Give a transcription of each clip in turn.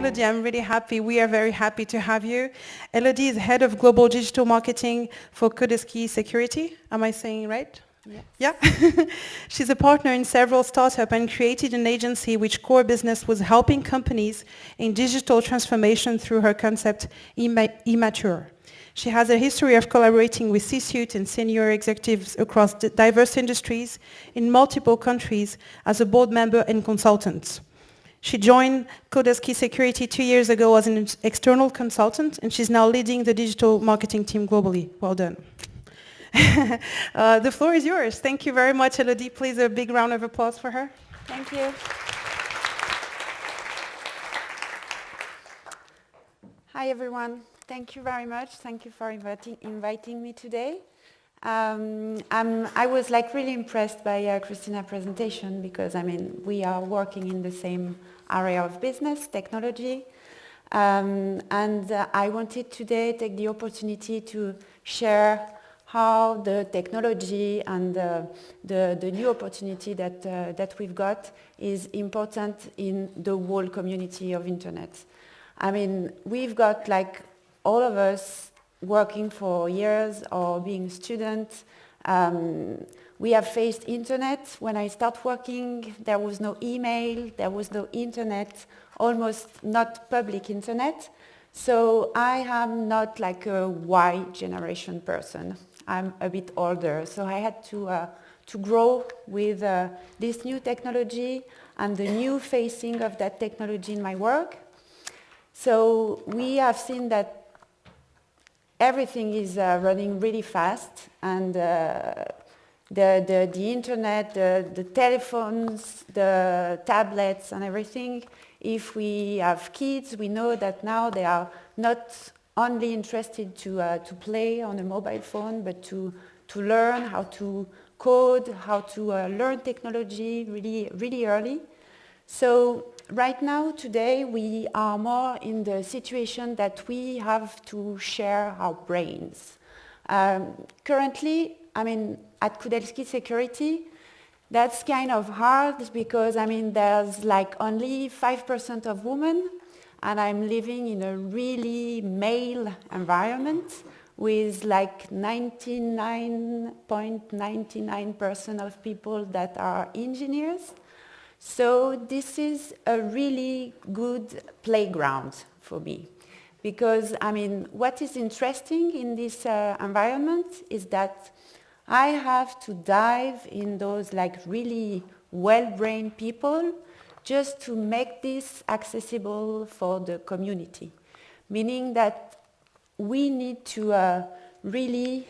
Elodie, I'm really happy. We are very happy to have you. Elodie is Head of Global Digital Marketing for Kudelski Security. Am I saying right? Yes. Yeah. She's a partner in several startups and created an agency which core business was helping companies in digital transformation through her concept Immature. She has a history of collaborating with C-suite and senior executives across diverse industries in multiple countries as a board member and consultant. She joined Kudelski Security 2 years ago as an external consultant, and she's now leading the digital marketing team globally. Well done. The floor is yours. Thank you very much, Elodie. Please, a big round of applause for her. Thank you. Hi, everyone. Thank you very much. Thank you for inviting me today. I was really impressed by Christina's presentation because, we are working in the same area of business, technology. And I wanted today to take the opportunity to share how the technology and the new opportunity that we've got is important in the whole community of internet. We've got all of us working for years or being students. We have faced internet. When I start working, there was no email, there was no internet, almost not public internet. So I am not a Y generation person. I'm a bit older, so I had to grow with this new technology and the new facing of that technology in my work. So we have seen that everything is running really fast, and the internet, the telephones, the tablets and everything. If we have kids, we know that now they are not only interested to play on a mobile phone, but to learn how to code, how to learn technology really early. So right now, today, we are more in the situation that we have to share our brains. Currently, at Kudelski Security, that's kind of hard because, there's only 5% of women, and I'm living in a really male environment with 99.99% of people that are engineers. So this is a really good playground for me because, what is interesting in this environment is that I have to dive in those really well-brained people just to make this accessible for the community, meaning that we need to really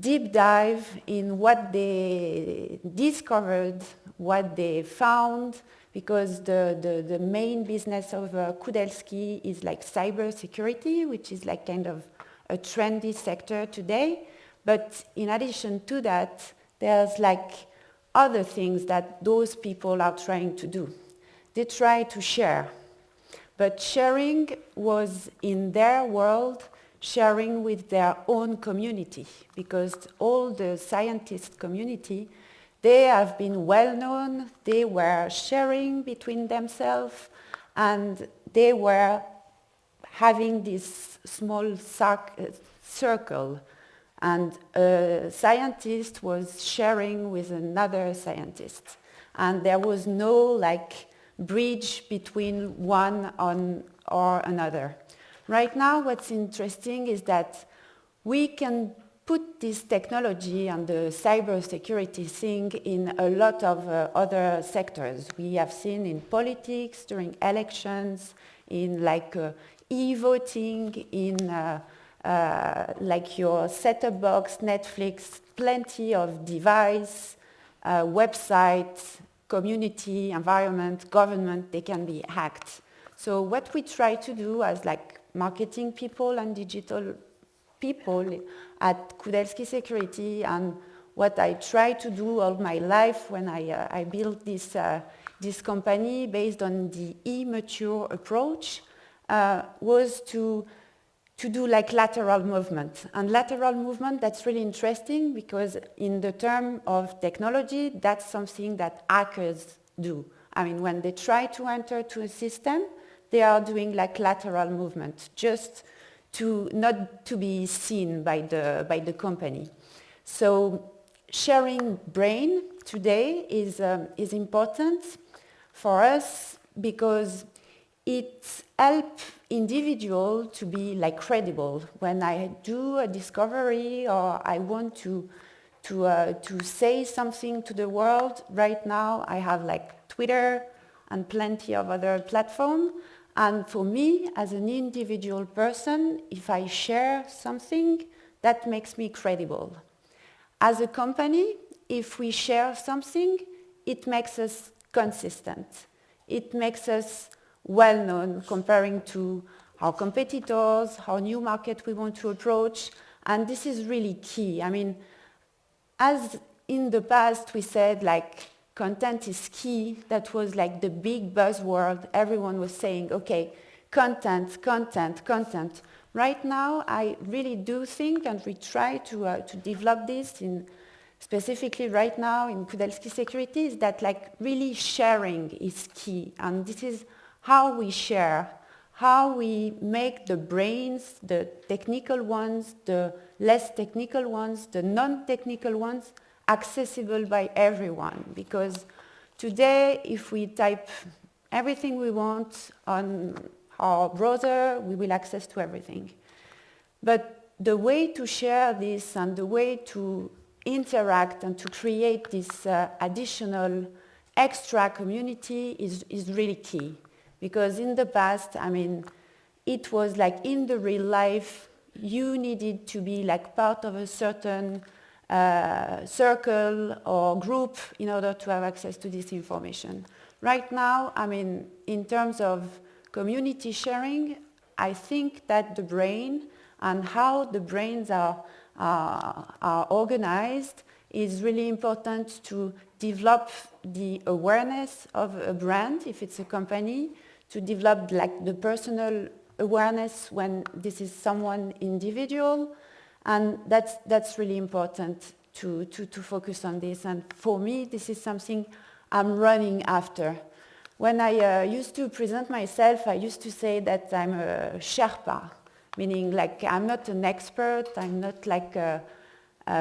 deep dive in what they discovered, what they found, because the main business of Kudelski is cyber security, which is kind of a trendy sector today. But in addition to that, there's other things that those people are trying to do. They try to share, but sharing was in their world sharing with their own community, because all the scientist community, they have been well known, they were sharing between themselves, and they were having this small circle, and a scientist was sharing with another scientist, and there was no bridge between one or another. Right now, what's interesting is that we can put this technology and the cybersecurity thing in a lot of other sectors. We have seen in politics, during elections, in e-voting, in your set-top box, Netflix, plenty of device, websites, community, environment, government, they can be hacked. So what we try to do as marketing people and digital people at Kudelski Security, and what I try to do all my life when I built this company based on the immature approach, was to do lateral movement. And lateral movement, that's really interesting because in the term of technology, that's something that hackers do. When they try to enter to a system, they are doing like lateral movement, just to not to be seen by the company. So sharing brain today is important for us because it helps individual to be like credible. When I do a discovery or I want to say something to the world, right now I have like Twitter and plenty of other platforms. And for me, as an individual person, if I share something, that makes me credible. As a company, if we share something, it makes us consistent. It makes us well-known comparing to our competitors, our new market we want to approach, and this is really key. I mean, as in the past we said like content is key, that was like the big buzzword, everyone was saying, okay, content, content, content. Right now I really do think, and we try to develop this in specifically right now in Kudelski Security, is that like really sharing is key, and this is how we share, how we make the brains, the technical ones, the less technical ones, the non-technical ones, accessible by everyone. Because today, if we type everything we want on our browser, we will access to everything. But the way to share this and the way to interact and to create this additional extra community is really key. Because in the past, I mean, it was like in the real life, you needed to be like part of a certain circle or group in order to have access to this information. Right now, I mean, in terms of community sharing, I think that the brain and how the brains are organized is really important to develop the awareness of a brand, if it's a company, to develop like the personal awareness when this is someone individual, and that's really important to focus on this. And for me, this is something I'm running after. When I used to present myself, I used to say that I'm a Sherpa, meaning like I'm not an expert, I'm not like a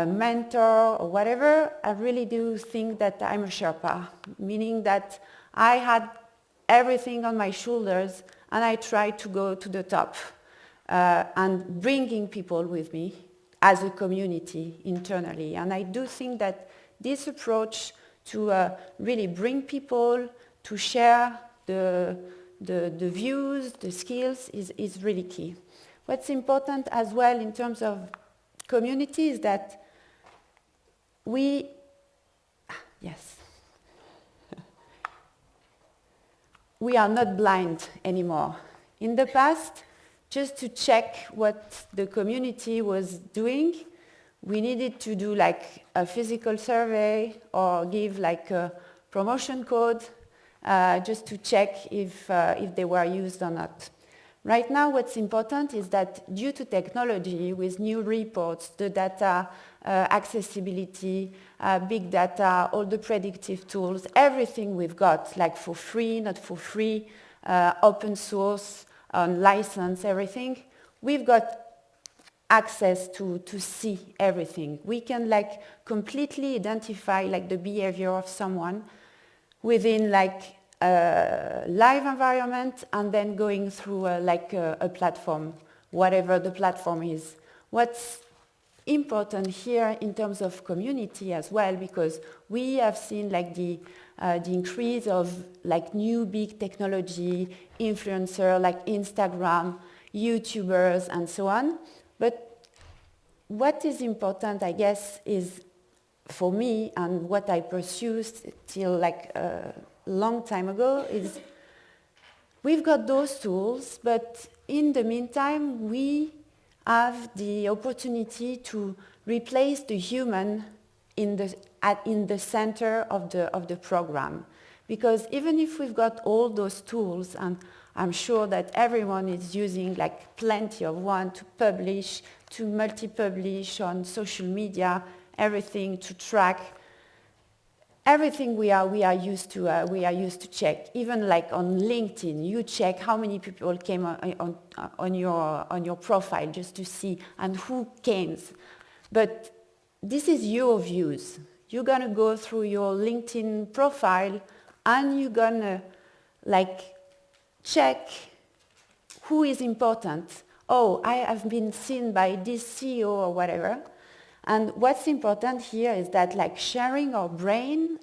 mentor or whatever. I really do think that I'm a Sherpa, meaning that I had everything on my shoulders and I tried to go to the top and bringing people with me as a community internally. And I do think that this approach to really bring people to share the views, the skills is really key. What's important as well in terms of community is that we are not blind anymore. In the past, just to check what the community was doing, we needed to do like a physical survey or give like a promotion code just to check if they were used or not. Right now, what's important is that due to technology, with new reports, the data accessibility, big data, all the predictive tools, everything we've got, like for free, not for free, open source, on license, everything, we've got access to see everything. We can like completely identify like the behavior of someone within like a live environment and then going through a platform, whatever the platform is. What's important here in terms of community as well, because we have seen like the increase of like new big technology, influencer like Instagram, YouTubers and so on. But what is important, I guess, is for me and what I pursued till like a long time ago is we've got those tools, but in the meantime, we have the opportunity to replace the human in the center of the program. Because even if we've got all those tools, and I'm sure that everyone is using like plenty of one to publish, to multi-publish on social media, everything to track, everything we are used to check. Even like on LinkedIn, you check how many people came on your profile just to see and who came. But this is your views. You're gonna go through your LinkedIn profile and you're gonna like check who is important. Oh, I have been seen by this CEO or whatever. And what's important here is that like sharing our brain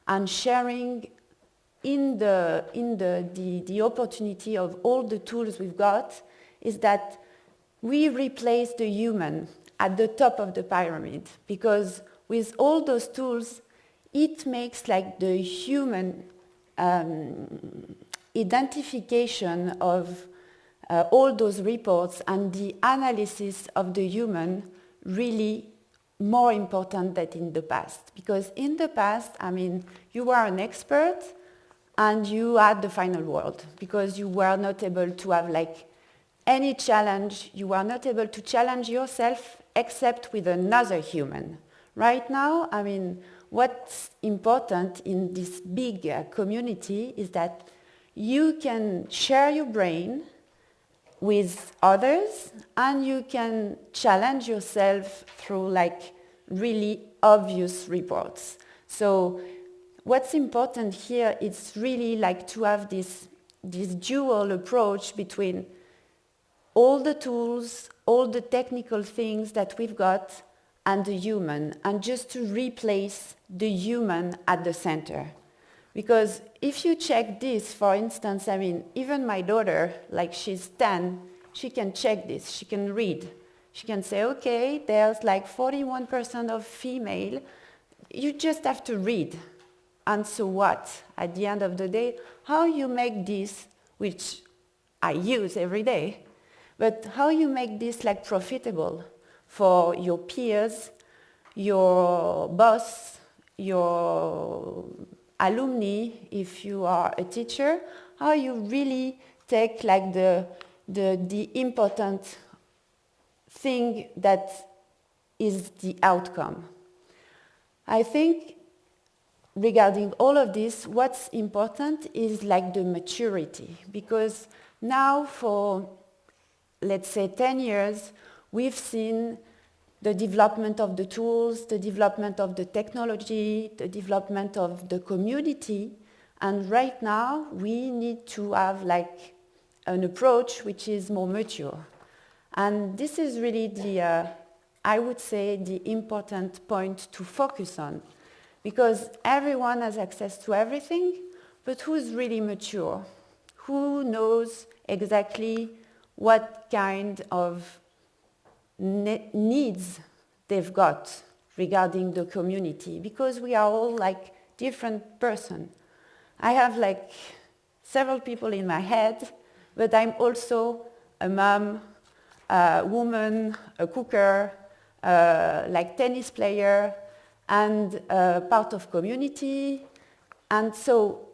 and sharing in the opportunity of all the tools we've got is that we replace the human at the top of the pyramid, because with all those tools, it makes like the human identification of all those reports and the analysis of the human really more important than in the past. Because in the past, I mean, you were an expert and you had the final word, because you were not able to have like any challenge. You were not able to challenge yourself except with another human. Right now, I mean, what's important in this big community is that you can share your brain with others and you can challenge yourself through like really obvious reports. So what's important here is really like to have this dual approach between all the tools, all the technical things that we've got and the human, and just to replace the human at the center. Because if you check this, for instance, I mean, even my daughter, like she's 10, she can check this, she can read. She can say, okay, there's like 41% of female. You just have to read. And so what? At the end of the day, how you make this, which I use every day, but how you make this like profitable for your peers, your boss, your alumni, if you are a teacher, how you really take like the important thing that is the outcome. I think regarding all of this, what's important is like the maturity, because now for, let's say, 10 years, we've seen the development of the tools, the development of the technology, the development of the community, and right now we need to have like an approach which is more mature. And this is really the, I would say, the important point to focus on, because everyone has access to everything, but who's really mature? Who knows exactly what kind of needs they've got regarding the community? Because we are all like different person. I have like several people in my head, but I'm also a mom, a woman, a cooker, like tennis player, and part of community. And so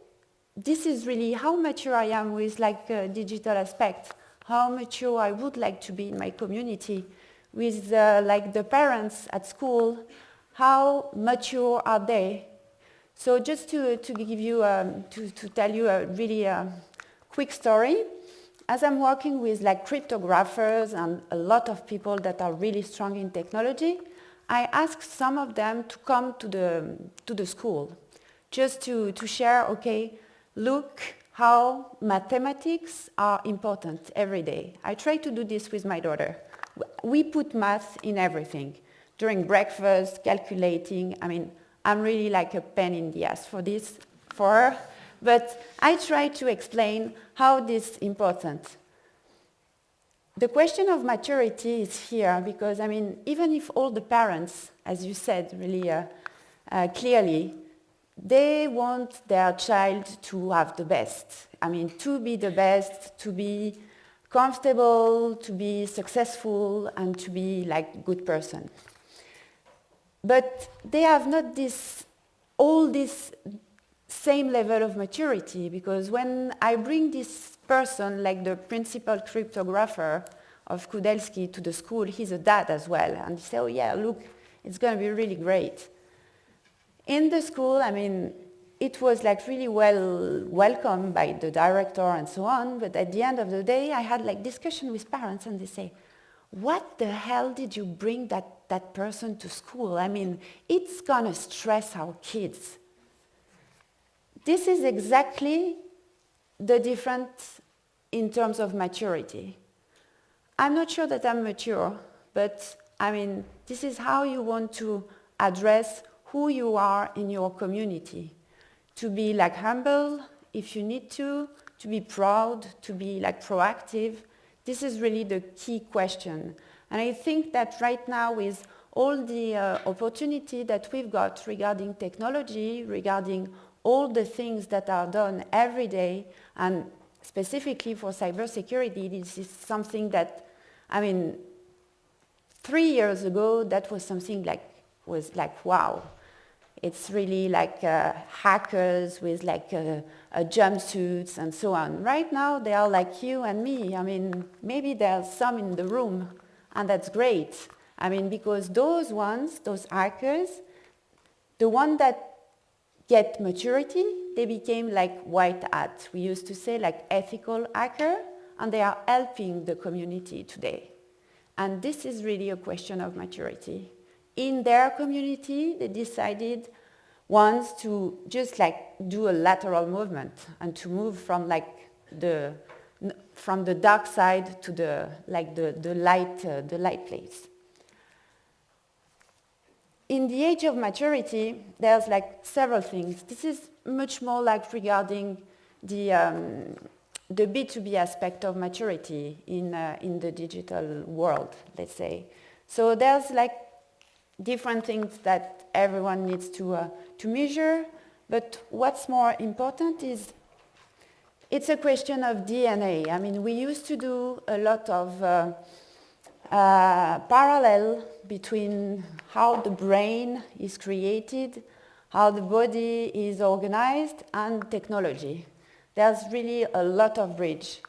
this is really how mature I am with like a digital aspect, how mature I would like to be in my community, with like the parents at school, how mature are they? So just to give you, to tell you a really quick story, as I'm working with like cryptographers and a lot of people that are really strong in technology, I asked some of them to come to the school, just to share, okay, look how mathematics are important every day. I try to do this with my daughter. We put math in everything. During breakfast, calculating, I mean, I'm really like a pain in the ass for this, for her. But I try to explain how this is important. The question of maturity is here because, I mean, even if all the parents, as you said really clearly, they want their child to have the best. I mean, to be the best, to be comfortable, to be successful, and to be like a good person. But they have not all this same level of maturity, because when I bring this person, like the principal cryptographer of Kudelski, to the school, he's a dad as well, and he said, oh yeah, look, it's going to be really great. In the school, I mean, it was like really well welcomed by the director and so on, but at the end of the day, I had like discussion with parents and they say, what the hell did you bring that person to school? I mean, it's gonna stress our kids. This is exactly the difference in terms of maturity. I'm not sure that I'm mature, but I mean, this is how you want to address who you are in your community. To be like humble if you need to be proud, to be like proactive. This is really the key question. And I think that right now with all the opportunity that we've got regarding technology, regarding all the things that are done every day, and specifically for cybersecurity, this is something that, I mean, 3 years ago, that was something was like, wow. It's really like hackers with like jumpsuits and so on. Right now, they are like you and me. I mean, maybe there's some in the room, and that's great. I mean, because those hackers, the ones that get maturity, they became like white hat. We used to say like ethical hacker, and they are helping the community today. And this is really a question of maturity. In their community, they decided once to just like do a lateral movement and to move from like from the dark side to the light place. In the age of maturity, there's like several things. This is much more like regarding the B2B aspect of maturity in the digital world, let's say. So there's like different things that everyone needs to measure, but what's more important is it's a question of DNA. I mean, we used to do a lot of parallel between how the brain is created, how the body is organized, and technology. There's really a lot of bridge.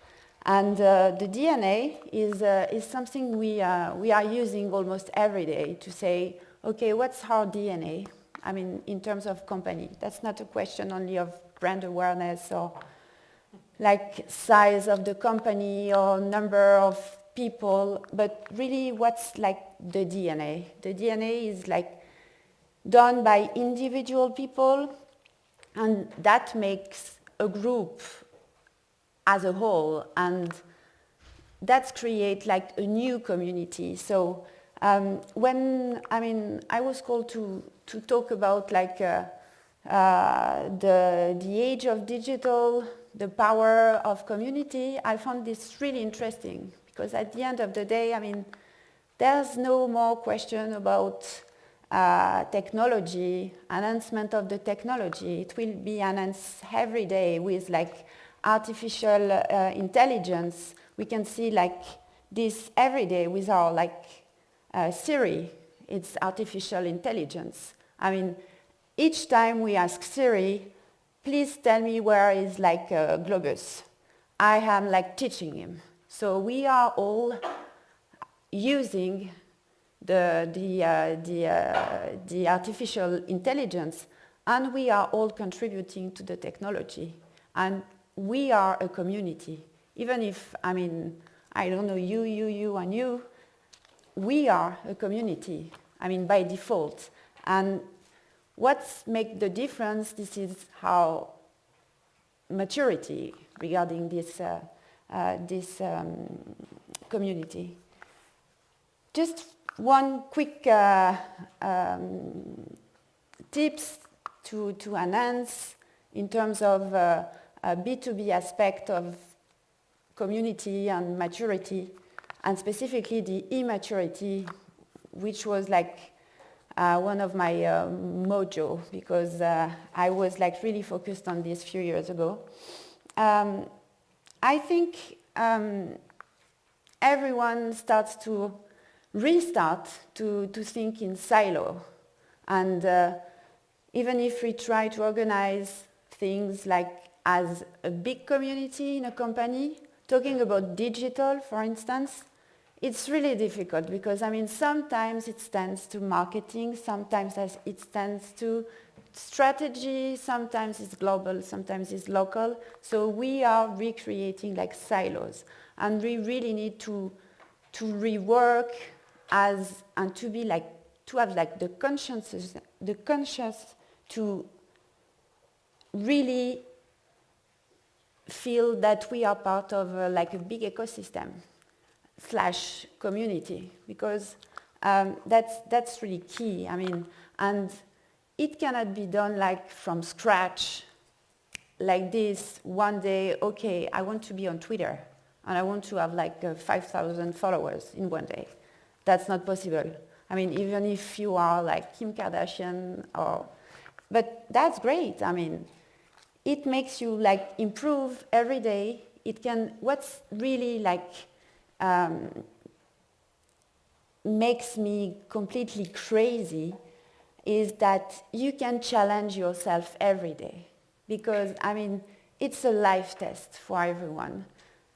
And the DNA is something we are using almost every day to say, okay, what's our DNA? I mean, in terms of company. That's not a question only of brand awareness or like size of the company or number of people, but really what's like the DNA. The DNA is like done by individual people, and that makes a group as a whole, and that's create like a new community. So when I was called to talk about like the age of digital, the power of community, I found this really interesting because at the end of the day, I mean, there's no more question about technology, enhancement of the technology. It will be enhanced every day with like artificial intelligence. We can see like this every day with our like Siri. It's artificial intelligence. I mean, each time we ask Siri, please tell me where is like a globus. I am like teaching him. So we are all using the artificial intelligence, and we are all contributing to the technology. And we are a community. Even if, I mean, I don't know, you, and you, we are a community, I mean, by default. And what makes the difference, this is how maturity regarding this community. Just one quick tips to enhance in terms of a B2B aspect of community and maturity, and specifically the immaturity, which was like one of my mojo, because I was like really focused on this few years ago. I think everyone starts to restart to think in silo. And even if we try to organize things like as a big community in a company, talking about digital, for instance, it's really difficult because, I mean, sometimes it stands to marketing, sometimes it stands to strategy sometimes is global, sometimes is local. So we are recreating like silos, and we really need to rework and to be like, to have like the conscience to really feel that we are part of like a big ecosystem / community, because that's really key. I mean, and it cannot be done like from scratch, like this one day. Okay, I want to be on Twitter, and I want to have like 5,000 followers in one day. That's not possible. I mean, even if you are like Kim Kardashian, but that's great. I mean, it makes you like improve every day. It can, what's really like makes me completely crazy is that you can challenge yourself every day, because I mean, it's a life test for everyone,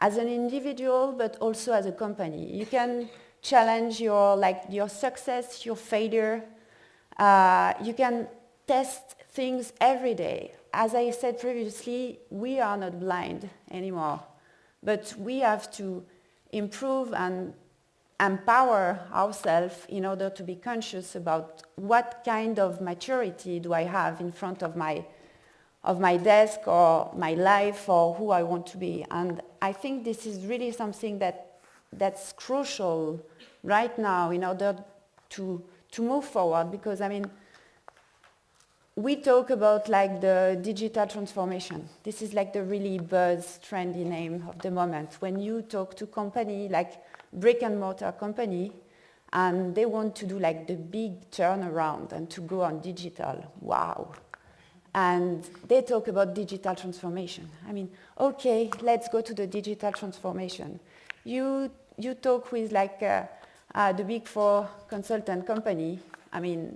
as an individual, but also as a company. You can challenge your success, your failure. You can test things every day. As I said previously, we are not blind anymore, but we have to improve and empower ourselves in order to be conscious about what kind of maturity do I have in front of my desk or my life or who I want to be. And I think this is really something that's crucial right now in order to move forward, because I mean, we talk about like the digital transformation. This is like the really buzz, trendy name of the moment. When you talk to company like brick and mortar company, and they want to do like the big turnaround and to go on digital, wow. And they talk about digital transformation. I mean, okay, let's go to the digital transformation. You talk with like the big four consultant company. I mean,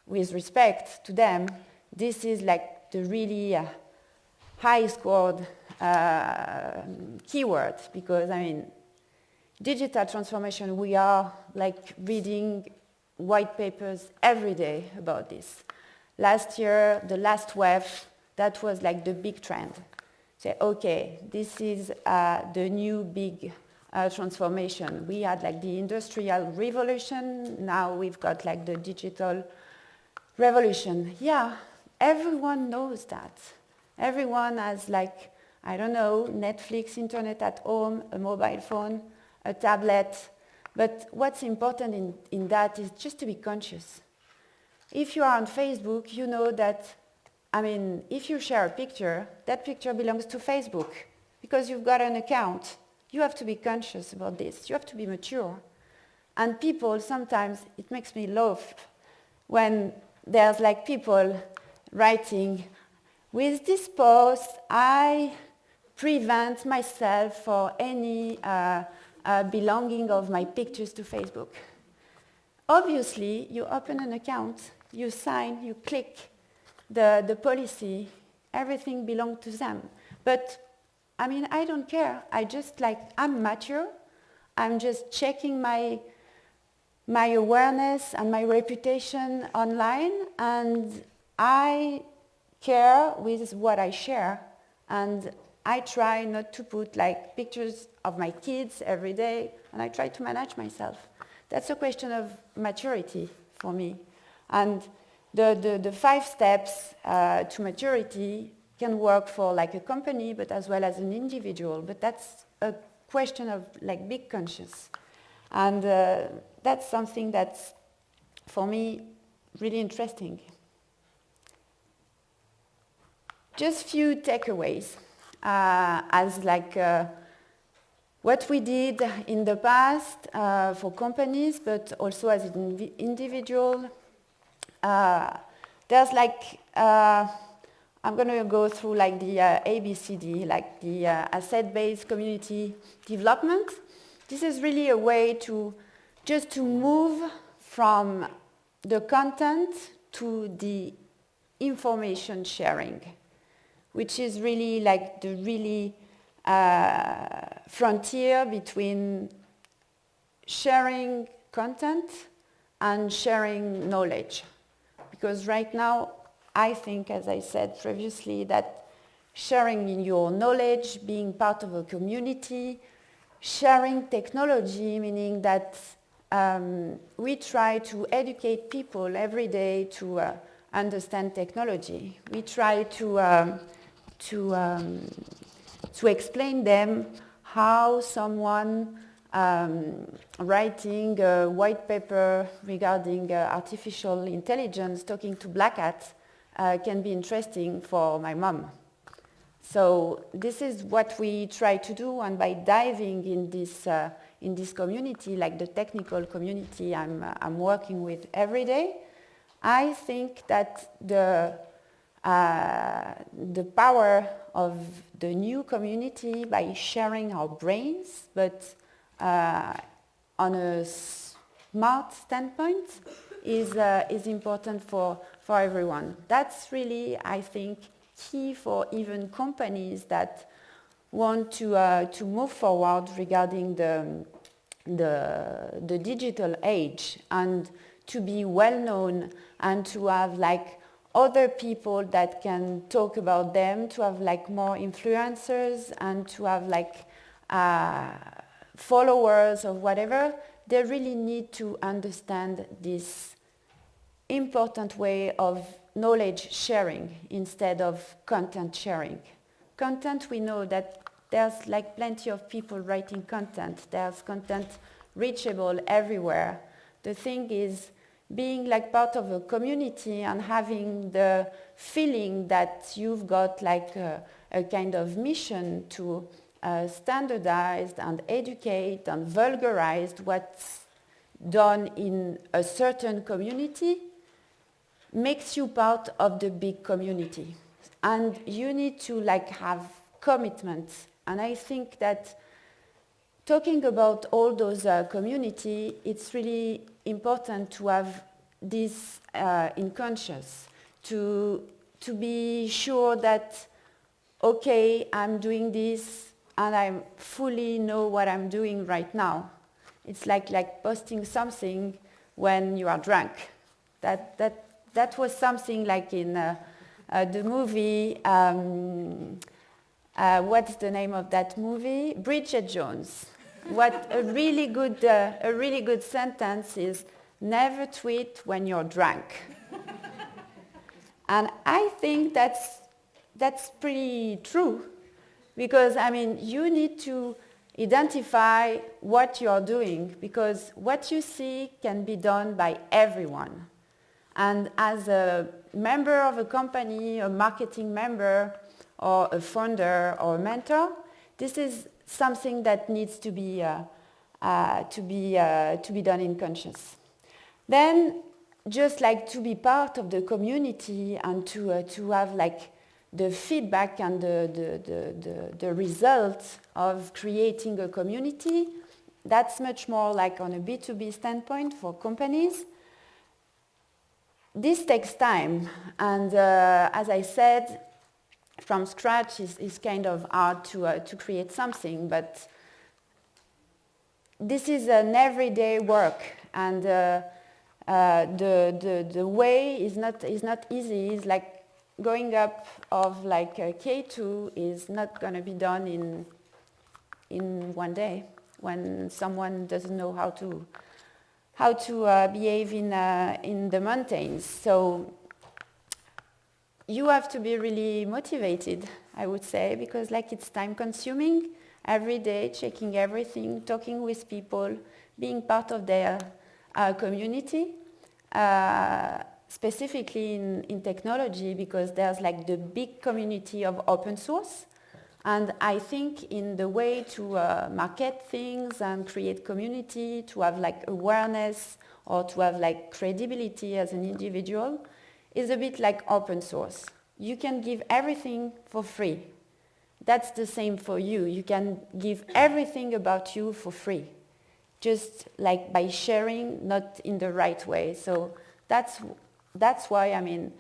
with respect to them, this is like the really high scored keyword, because I mean, digital transformation, we are like reading white papers every day about this. Last year, the last wave, that was like the big trend. Say, okay, this is the new big transformation. We had like the industrial revolution, now we've got like the digital revolution. Yeah, everyone knows that. Everyone has like, I don't know, Netflix, internet at home, a mobile phone, a tablet. But what's important in that is just to be conscious. If you are on Facebook, you know that, I mean, if you share a picture, that picture belongs to Facebook because you've got an account. You have to be conscious about this. You have to be mature. And people, sometimes, it makes me laugh when there's like people writing, with this post, I prevent myself for any belonging of my pictures to Facebook. Obviously, you open an account, you sign, you click the policy, everything belongs to them. But, I mean, I don't care. I just like, I'm mature. I'm just checking my awareness and my reputation online, and I care with what I share. And I try not to put like pictures of my kids every day, and I try to manage myself. That's a question of maturity for me. And the 5 steps to maturity can work for like a company, but as well as an individual. But that's a question of like big conscious. And that's something that's, for me, really interesting. Just few takeaways as like what we did in the past for companies, but also as an individual. There's like, I'm going to go through like the ABCD, like the asset-based community development. This is really a way to just to move from the content to the information sharing, which is really like the really frontier between sharing content and sharing knowledge. Because right now, I think, as I said previously, that sharing in your knowledge, being part of a community, sharing technology, meaning that we try to educate people every day to understand technology. We try to explain them how someone writing a white paper regarding artificial intelligence, talking to black hats, can be interesting for my mom. So this is what we try to do, and by diving in this community, like the technical community I'm working with every day, I think that the power of the new community by sharing our brains, but on a smart standpoint, is important for everyone. That's really, I think, key for even companies that want to move forward regarding the digital age, and to be well known, and to have like other people that can talk about them, to have like more influencers, and to have like followers or whatever. They really need to understand this important way of knowledge sharing instead of content sharing. Content, we know that there's like plenty of people writing content. There's content reachable everywhere. The thing is being like part of a community and having the feeling that you've got like a kind of mission to standardize and educate and vulgarize what's done in a certain community makes you part of the big community. And you need to like have commitments. And I think that talking about all those community, it's really important to have this in conscious, to be sure that, okay, I'm doing this and I fully know what I'm doing right now. It's like posting something when you are drunk. That was something like in the movie, what's the name of that movie? Bridget Jones. What a really good sentence is, never tweet when you're drunk. And I think that's pretty true, because I mean you need to identify what you're doing, because what you see can be done by everyone. And as a member of a company, a marketing member, or a founder or a mentor, this is something that needs to be done in conscious. Then, just like to be part of the community and to have like the feedback and the results of creating a community, that's much more like on a B2B standpoint for companies. This takes time, and as I said, from scratch is kind of hard to create something, but this is an everyday work, and the way is not easy. It's like going up of like K2 is not going to be done in one day when someone doesn't know how to behave in the mountains. So you have to be really motivated, I would say, because like it's time consuming every day, checking everything, talking with people, being part of their community, specifically in technology, because there's like the big community of open source. And I think in the way to market things and create community, to have like awareness or to have like credibility as an individual, is a bit like open source. You can give everything for free. That's the same for you. You can give everything about you for free, just like by sharing, not in the right way. So that's why, I mean,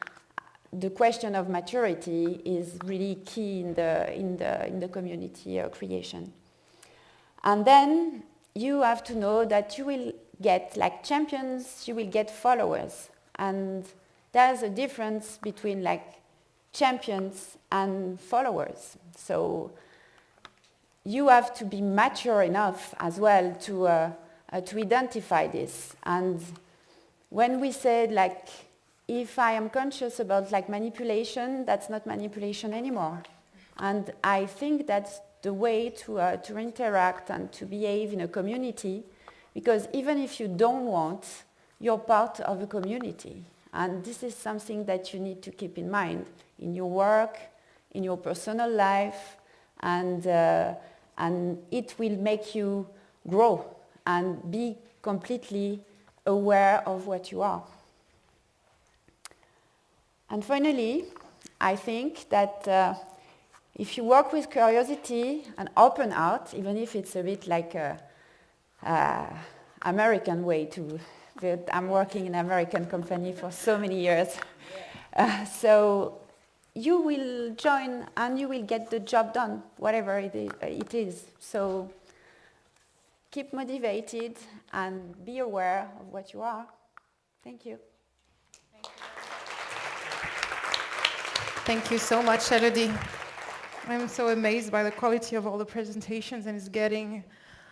the question of maturity is really key in the community creation. And then you have to know that you will get like champions, you will get followers, and there's a difference between like champions and followers. So you have to be mature enough as well to identify this. And when we said like, if I am conscious about like manipulation, that's not manipulation anymore. And I think that's the way to interact and to behave in a community, because even if you don't want, you're part of a community. And this is something that you need to keep in mind in your work, in your personal life, and it will make you grow and be completely aware of what you are. And finally, I think that if you work with curiosity and open heart, even if it's a bit like a American way to, but I'm working in an American company for so many years. So you will join and you will get the job done, whatever it is. So keep motivated and be aware of what you are. Thank you. Thank you so much, Elodie. I'm so amazed by the quality of all the presentations, and it's getting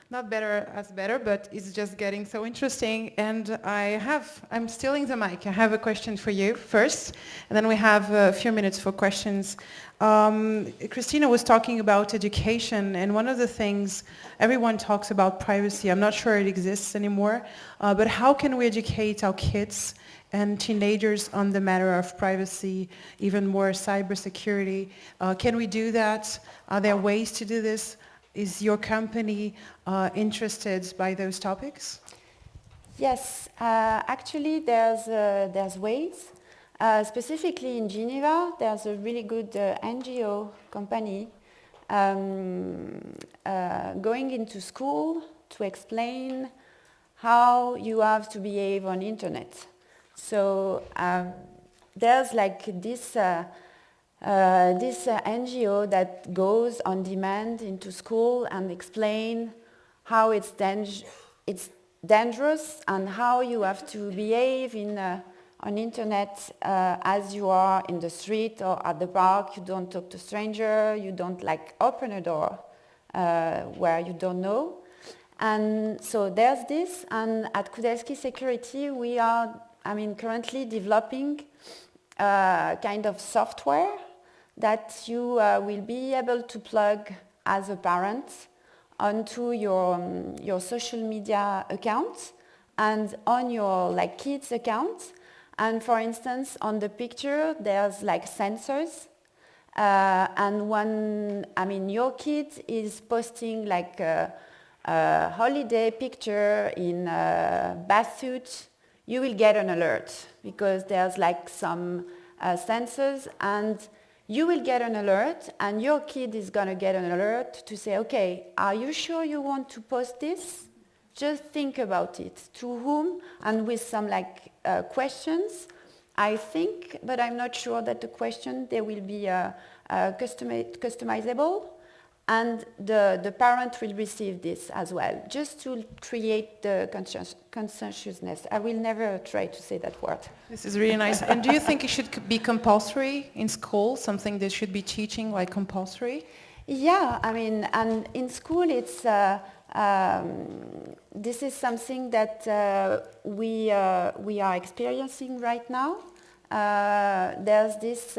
not better as better, but it's just getting so interesting. And I'm stealing the mic. I have a question for you first, and then we have a few minutes for questions. Christina was talking about education, and one of the things everyone talks about privacy. I'm not sure it exists anymore, but how can we educate our kids and teenagers on the matter of privacy, even more cybersecurity? Can we do that? Are there ways to do this? Is your company interested by those topics? Yes, actually there's ways. Specifically in Geneva, there's a really good NGO company going into school to explain how you have to behave on internet. So there's like this NGO that goes on demand into school and explain how it's dangerous and how you have to behave on internet as you are in the street or at the park. You don't talk to stranger. You don't like open a door where you don't know. And so there's this. And at Kudelski Security, we are currently developing kind of software that you will be able to plug as a parent onto your social media account and on your like kids account. And for instance, on the picture, there's like sensors. And when, your kid is posting like a holiday picture in a bath suit, you will get an alert because there's like some sensors, and you will get an alert, and your kid is going to get an alert to say, okay, are you sure you want to post this? Just think about it. To whom? And with some like questions, I think, but I'm not sure that the question, they will be customizable. And the parent will receive this as well, just to create the conscientiousness. I will never try to say that word. This is really nice. And do you think it should be compulsory in school, something they should be teaching like compulsory? Yeah, and in school it's, this is something that we are experiencing right now. There's this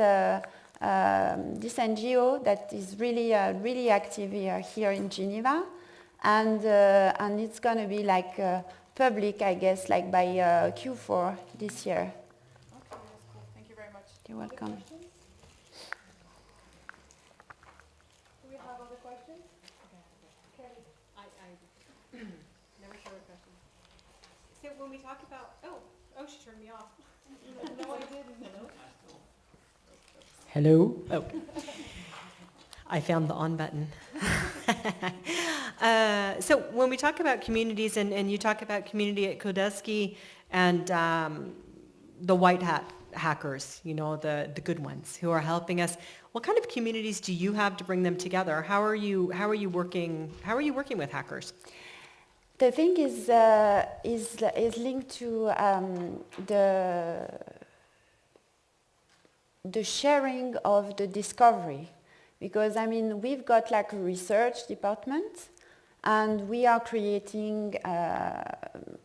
NGO that is really active here in Geneva, and it's going to be like public, I guess, like by Q4 this year. Okay, that's cool. Thank you very much. You're welcome. Do we have other questions? Okay. I never show a question. So when we talk about, oh, she turned me off. No, I didn't. Hello? Oh. I found the on button. So when we talk about communities, and you talk about community at Kudelski and the white hat hackers, the good ones who are helping us, what kind of communities do you have to bring them together? How are you working with hackers? The thing is linked to the sharing of the discovery. Because, I mean, we've got like a research department, and we are creating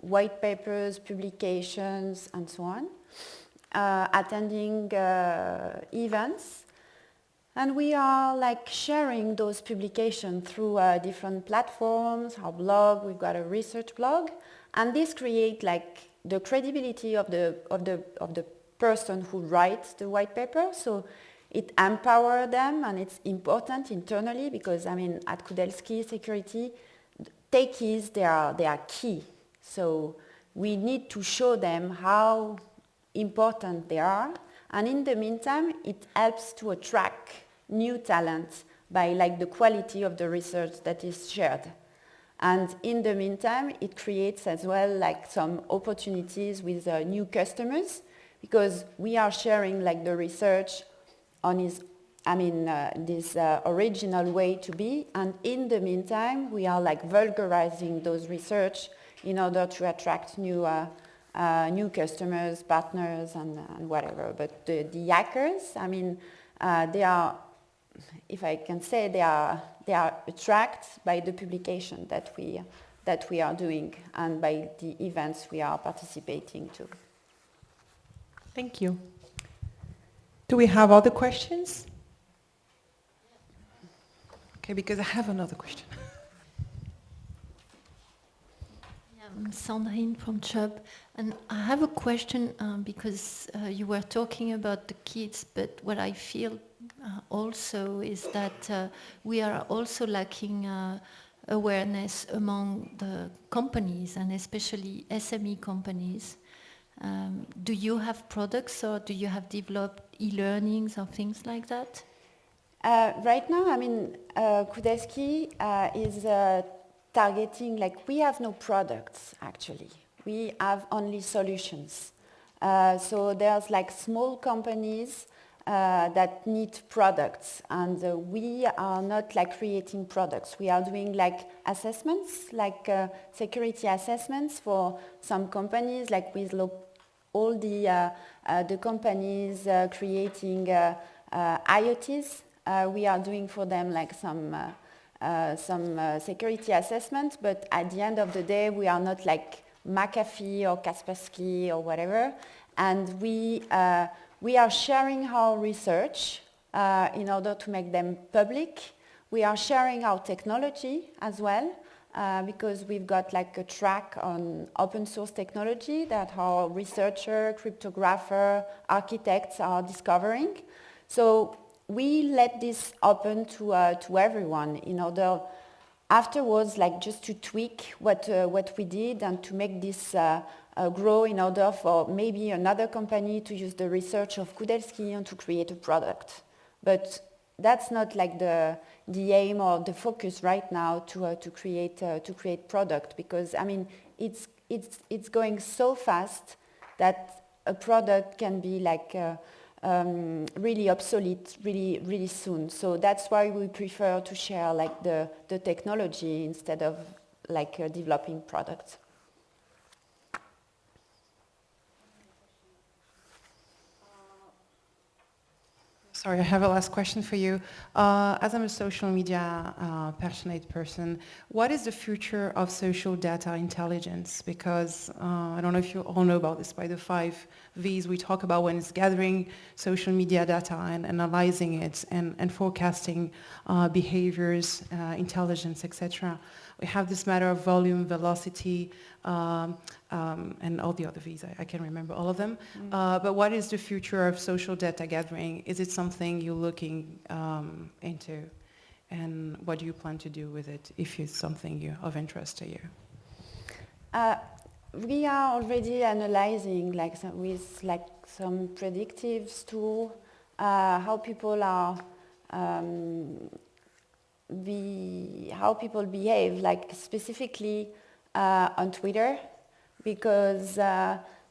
white papers, publications, and so on, attending events. And we are like sharing those publications through different platforms, our blog, we've got a research blog, and this creates like the credibility of the person who writes the white paper. So it empowers them, and it's important internally because, I mean, at Kudelski Security, techies, they are key. So we need to show them how important they are. And in the meantime, it helps to attract new talent by like the quality of the research that is shared. And in the meantime, it creates as well like some opportunities with new customers, because we are sharing like the research on this original way to be. And in the meantime, we are like vulgarizing those research in order to attract new customers, partners, and whatever. But the hackers, I mean, they are, if I can say, they are attracted by the publication that we are doing and by the events we are participating to. Thank you. Do we have other questions? Okay, because I have another question. I'm Sandrine from Chubb, and I have a question because you were talking about the kids, but what I feel also is that we are also lacking awareness among the companies, and especially SME companies. Do you have products, or do you have developed e-learnings or things like that? Right now, I mean, Kudelski is targeting, like, we have no products, actually. We have only solutions. So there's like small companies that need products, and we are not like creating products. We are doing like assessments, like security assessments for some companies, like with all the companies creating IoTs. We are doing for them like some security assessments, but at the end of the day, we are not like McAfee or Kaspersky or whatever, and we are sharing our research in order to make them public. We are sharing our technology as well, because we've got like a track on open source technology that our researcher, cryptographer, architects are discovering. So we let this open to everyone in order afterwards, like, just to tweak what we did and to make this grow in order for maybe another company to use the research of Kudelski and to create a product. But that's not like the aim or the focus right now to create product, because I mean it's going so fast that a product can be like really obsolete really soon. So that's why we prefer to share like the technology instead of like developing products. Sorry, I have a last question for you. As I'm a social media passionate person, what is the future of social data intelligence? Because I don't know if you all know about this, by the 5 V's we talk about when it's gathering social media data and analyzing it and forecasting behaviors, intelligence, etc. We have this matter of volume, velocity, and all the other V's. I can't remember all of them. But what is the future of social data gathering? Is it something you're looking into? And what do you plan to do with it if it's something of interest to you? We are already analyzing with some predictive tool how people are how people behave, like specifically on Twitter, because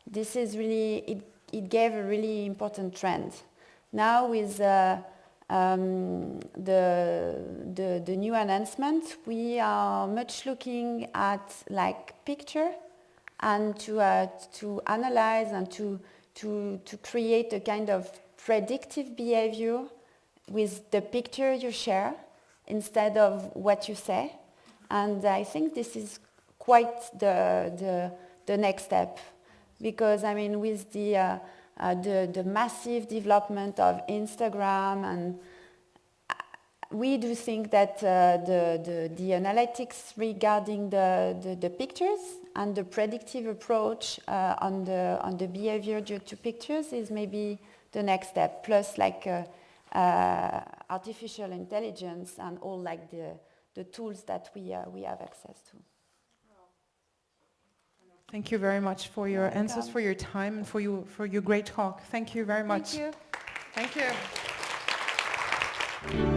this is really, it gave a really important trend. Now with the new announcement, we are much looking at like picture and to analyze and to create a kind of predictive behavior with the picture you share instead of what you say. And I think this is quite the next step, because I mean, with the massive development of Instagram, and we do think that the analytics regarding the pictures and the predictive approach on the behavior due to pictures is maybe the next step. Plus, like artificial intelligence and all like the tools that we have access to. Thank you very much for your answers, for your time, and for your great talk. Thank you very much. Thank you. Thank you.